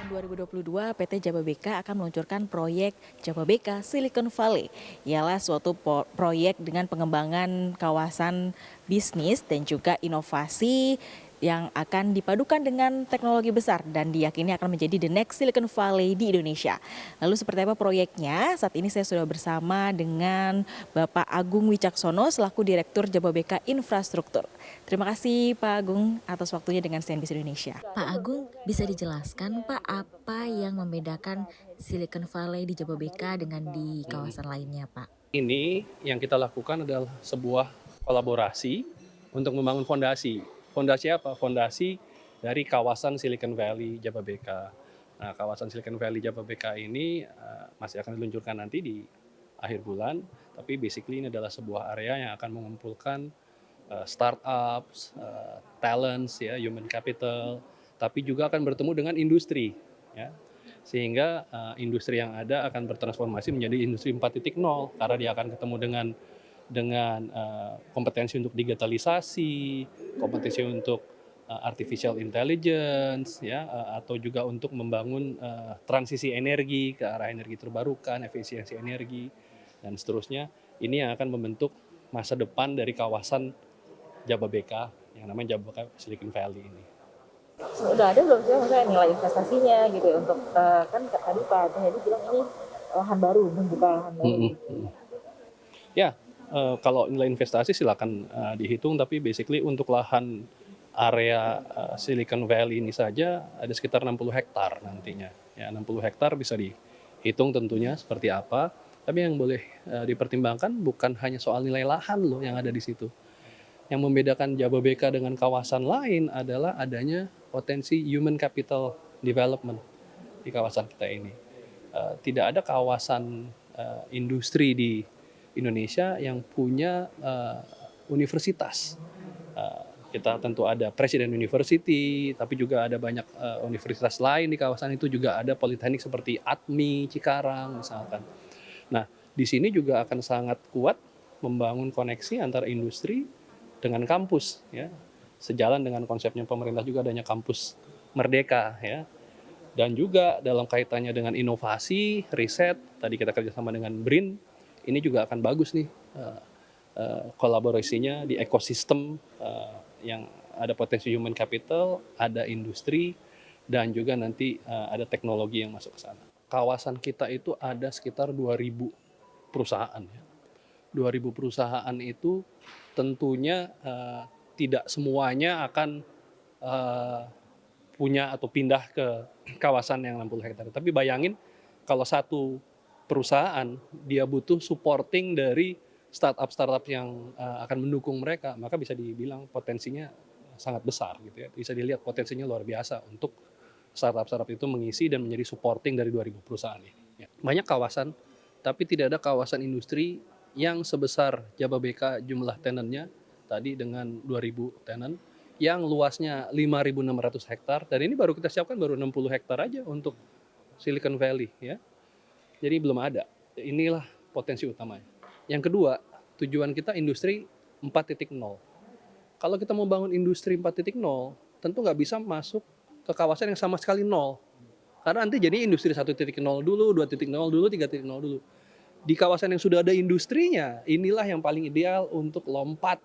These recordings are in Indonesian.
Tahun 2022, PT Jababeka akan meluncurkan proyek Jababeka Silicon Valley. Ialah suatu proyek dengan pengembangan kawasan bisnis dan juga inovasi yang akan dipadukan dengan teknologi besar dan diyakini akan menjadi the next Silicon Valley di Indonesia. Lalu seperti apa proyeknya? Saat ini saya sudah bersama dengan Bapak Agung Wicaksono selaku Direktur Jababeka Infrastruktur. Terima kasih Pak Agung atas waktunya dengan CNBC Indonesia. Pak Agung, bisa dijelaskan Pak apa yang membedakan Silicon Valley di Jababeka dengan di kawasan lainnya Pak? Ini yang kita lakukan adalah sebuah kolaborasi untuk membangun fondasi. Fondasi apa? Fondasi dari kawasan Silicon Valley Jababeka. Nah, kawasan Silicon Valley Jababeka ini masih akan diluncurkan nanti di akhir bulan, tapi basically ini adalah sebuah area yang akan mengumpulkan startups, talents, ya, human capital, tapi juga akan bertemu dengan industri, ya. Sehingga industri yang ada akan bertransformasi menjadi industri 4.0 karena dia akan ketemu dengan kompetensi untuk digitalisasi, kompetensi untuk artificial intelligence, ya, atau juga untuk membangun transisi energi ke arah energi terbarukan, efisiensi energi dan seterusnya. Ini yang akan membentuk masa depan dari kawasan Jababeka yang namanya Jababeka Silicon Valley ini. Udah ada belum sih maksudnya nilai investasinya gitu ya untuk kan tadi Pak Jayadi bilang ini lahan baru, membuka lahan baru. Ya, kalau nilai investasi silakan dihitung, tapi basically untuk lahan area Silicon Valley ini saja ada sekitar 60 hektar nantinya. Ya, 60 hektar bisa dihitung tentunya seperti apa. Tapi yang boleh dipertimbangkan bukan hanya soal nilai lahan loh yang ada di situ. Yang membedakan Jababeka dengan kawasan lain adalah adanya potensi human capital development di kawasan kita ini. Tidak ada kawasan industri di Indonesia yang punya universitas. Kita tentu ada Presiden University, tapi juga ada banyak universitas lain di kawasan itu, juga ada politeknik seperti ATMI, Cikarang misalkan. Nah, di sini juga akan sangat kuat membangun koneksi antara industri dengan kampus, ya. Sejalan dengan konsepnya pemerintah juga adanya kampus merdeka, ya. Dan juga dalam kaitannya dengan inovasi, riset, tadi kita kerjasama dengan BRIN, ini juga akan bagus nih kolaborasinya di ekosistem yang ada potensi human capital, ada industri, dan juga nanti ada teknologi yang masuk ke sana. Kawasan kita itu ada sekitar 2.000 perusahaan. 2.000 perusahaan itu tentunya tidak semuanya akan punya atau pindah ke kawasan yang 60 hektar. Tapi bayangin kalau satu perusahaan dia butuh supporting dari startup-startup yang akan mendukung mereka, maka bisa dibilang potensinya sangat besar gitu ya. Bisa dilihat potensinya luar biasa untuk startup-startup itu mengisi dan menjadi supporting dari 2.000 perusahaan ini. Ya. Banyak kawasan, tapi tidak ada kawasan industri yang sebesar Jababeka jumlah tenannya tadi dengan 2.000 tenan, yang luasnya 5.600 hektar, dan ini baru kita siapkan baru 60 hektar aja untuk Silicon Valley, ya. Jadi belum ada. Inilah potensi utamanya. Yang kedua, tujuan kita industri 4.0. Kalau kita mau bangun industri 4.0, tentu nggak bisa masuk ke kawasan yang sama sekali nol. Karena nanti jadi industri 1.0 dulu, 2.0 dulu, 3.0 dulu. Di kawasan yang sudah ada industrinya, inilah yang paling ideal untuk lompat,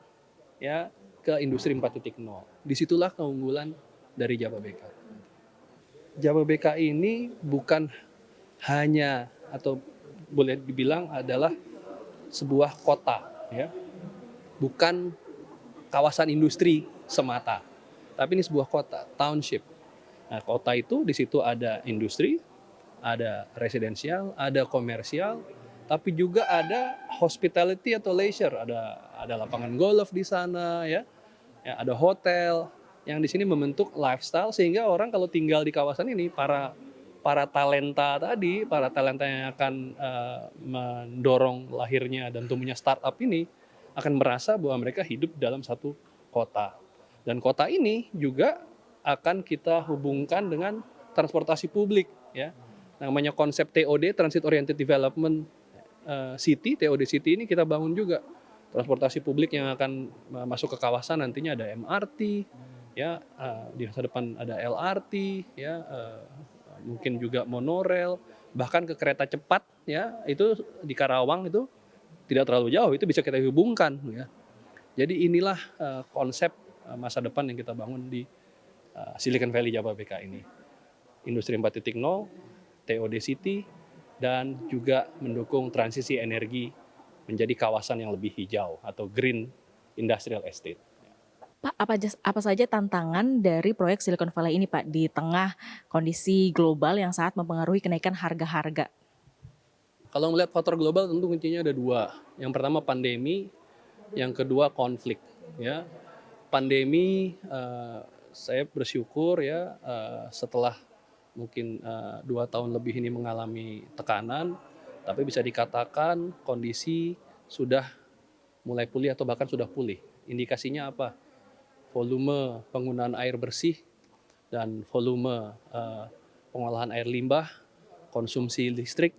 ya, ke industri 4.0. Disitulah keunggulan dari Jababeka. Jababeka ini bukan hanya atau boleh dibilang adalah sebuah kota, ya, bukan kawasan industri semata, tapi ini sebuah kota, township. Nah, kota itu di situ ada industri, ada residensial, ada komersial, tapi juga ada hospitality atau leisure, ada lapangan golf di sana, ya, ya, ada hotel yang di sini membentuk lifestyle sehingga orang kalau tinggal di kawasan ini, para talenta tadi, para talenta yang akan mendorong lahirnya dan tumbuhnya startup ini akan merasa bahwa mereka hidup dalam satu kota. Dan kota ini juga akan kita hubungkan dengan transportasi publik, ya. Namanya konsep TOD, Transit Oriented Development City, TOD City ini kita bangun juga. Transportasi publik yang akan masuk ke kawasan nantinya ada MRT, ya, di masa depan ada LRT, ya, mungkin juga monorail, bahkan ke kereta cepat ya, itu di Karawang itu tidak terlalu jauh, itu bisa kita hubungkan ya. Jadi inilah konsep masa depan yang kita bangun di Silicon Valley Jababeka ini. Industri 4.0, TOD City, dan juga mendukung transisi energi menjadi kawasan yang lebih hijau atau green industrial estate. Pak, apa saja tantangan dari proyek Silicon Valley ini Pak di tengah kondisi global yang sangat mempengaruhi kenaikan harga-harga? Kalau melihat faktor global tentu kuncinya ada dua. Yang pertama pandemi, yang kedua konflik. Ya, pandemi saya bersyukur ya setelah mungkin 2 tahun lebih ini mengalami tekanan, tapi bisa dikatakan kondisi sudah mulai pulih atau bahkan sudah pulih. Indikasinya apa? Volume penggunaan air bersih dan volume pengolahan air limbah, konsumsi listrik,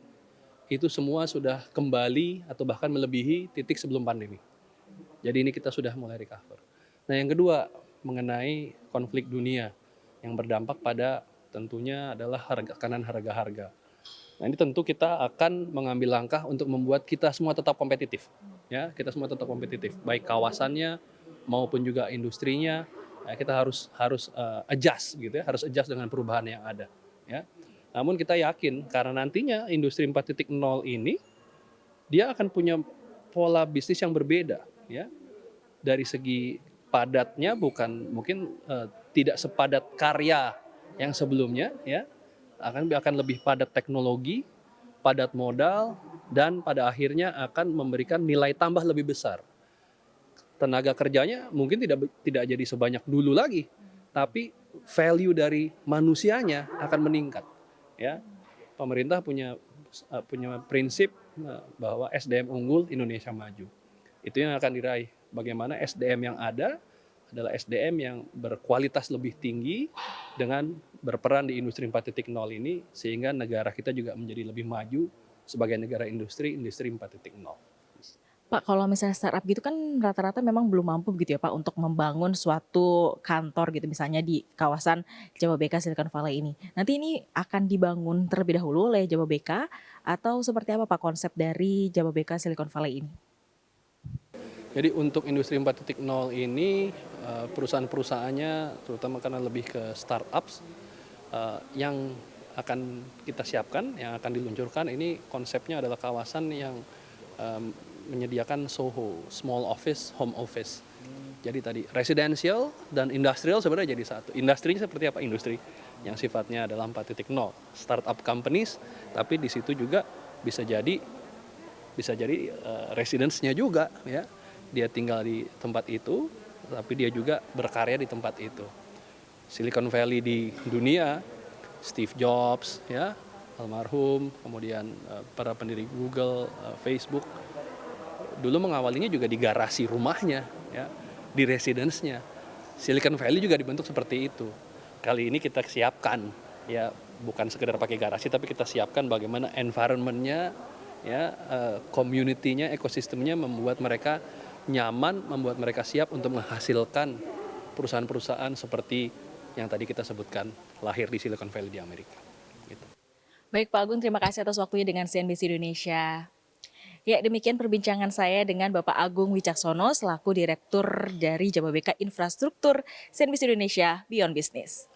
itu semua sudah kembali atau bahkan melebihi titik sebelum pandemi. Jadi ini kita sudah mulai recover. Nah yang kedua mengenai konflik dunia yang berdampak pada tentunya adalah tekanan harga-harga. Nah ini tentu kita akan mengambil langkah untuk membuat kita semua tetap kompetitif. Ya, kita semua tetap kompetitif, baik kawasannya maupun juga industrinya. Ya, kita harus adjust gitu ya, harus adjust dengan perubahan yang ada. Ya. Namun kita yakin karena nantinya industri 4.0 ini dia akan punya pola bisnis yang berbeda. Ya, dari segi padatnya bukan mungkin tidak sepadat karya yang sebelumnya, ya akan lebih padat teknologi, padat modal, dan pada akhirnya akan memberikan nilai tambah lebih besar. Tenaga kerjanya mungkin tidak jadi sebanyak dulu lagi, tapi value dari manusianya akan meningkat. Ya, pemerintah punya prinsip bahwa SDM unggul Indonesia maju. Itu yang akan diraih. Bagaimana SDM yang ada adalah SDM yang berkualitas lebih tinggi dengan berperan di industri 4.0 ini sehingga negara kita juga menjadi lebih maju sebagai negara industri 4.0. Pak, kalau misalnya startup gitu kan rata-rata memang belum mampu gitu ya Pak untuk membangun suatu kantor gitu misalnya di kawasan Jababeka Silicon Valley ini. Nanti ini akan dibangun terlebih dahulu oleh Jababeka atau seperti apa Pak konsep dari Jababeka Silicon Valley ini? Jadi untuk industri 4.0 ini perusahaan-perusahaannya terutama karena lebih ke startups yang akan kita siapkan, yang akan diluncurkan ini konsepnya adalah kawasan yang menyediakan SOHO, small office, home office. Jadi tadi residential dan industrial sebenarnya jadi satu. Industrinya seperti apa? Industri yang sifatnya adalah 4.0, startup companies, tapi di situ juga bisa jadi residence-nya juga ya. Dia tinggal di tempat itu, tapi dia juga berkarya di tempat itu. Silicon Valley di dunia, Steve Jobs ya, almarhum, kemudian para pendiri Google, Facebook, dulu mengawalinya juga di garasi rumahnya ya, di residence-nya. Silicon Valley juga dibentuk seperti itu. Kali ini kita siapkan ya, bukan sekedar pakai garasi tapi kita siapkan bagaimana environment-nya ya, community-nya, ekosistemnya membuat mereka nyaman, membuat mereka siap untuk menghasilkan perusahaan-perusahaan seperti yang tadi kita sebutkan lahir di Silicon Valley di Amerika. Gitu. Baik Pak Agung, terima kasih atas waktunya dengan CNBC Indonesia. Ya, demikian perbincangan saya dengan Bapak Agung Wicaksono selaku Direktur dari Jababeka Infrastruktur CNBC Indonesia Beyond Business.